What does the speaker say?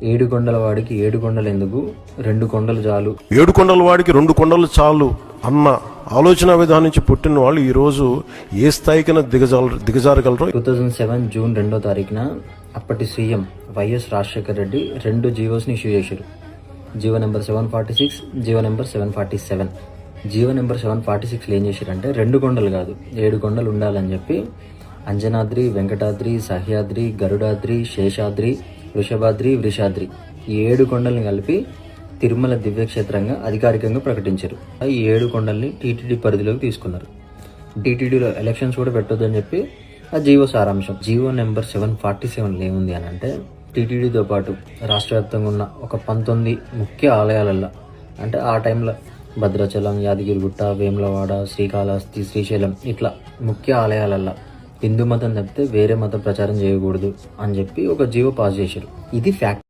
7 కొండల వాడికి 7 కొండలు ఎందుకు, 2 కొండలు చాలు. 7 కొండల వాడికి 2 కొండలు చాలు అన్న ఆలోచన విధానం నుంచి పుట్టిన వాళ్ళు ఈరోజు ఏ స్థాయికైనా దిగజారగలరు. 2007 జూన్ 2వ తారీఖున అప్పటి సీఎం వైఎస్ రాజశేఖర్ రెడ్డి 2 జీవోస్ని ఇష్యూ చేశారు. GO number 746, GO number 747. GO number 746లో ఏం చేశారంటే 2 కొండలు కాదు 7 కొండలు ఉండాలని చెప్పి అంజనాద్రి, వెంకటాద్రి, సహ్యాద్రి, గరుడాద్రి, శేషాద్రి, వృషభాద్రి, వృషాద్రి ఈ 7 కొండల్ని కలిపి తిరుమల దివ్యక్షేత్రంగా అధికారికంగా ప్రకటించారు. ఈ 7 కొండల్ని టీటీడీ పరిధిలోకి తీసుకున్నారు. టీటీడీలో ఎలక్షన్స్ కూడా పెట్టొద్దని చెప్పి ఆ జీవో సారాంశం. జీవో నెంబర్ 747లో ఏముంది అని అంటే టీటీడీతో పాటు రాష్ట్ర వ్యాప్తంగా ఉన్న ఒక 19 ముఖ్య ఆలయాలల్లో, అంటే ఆ టైంలో భద్రాచలం, యాదగిరిగుట్ట, వేములవాడ, శ్రీకాళహస్తి, శ్రీశైలం ఇట్లా ముఖ్య ఆలయాలల్లో హిందూ మతం తప్పితే వేరే మతం ప్రచారం చేయకూడదు అని చెప్పి ఒక జీవో పాస్ చేశారు. ఇది ఫ్యాక్ట్.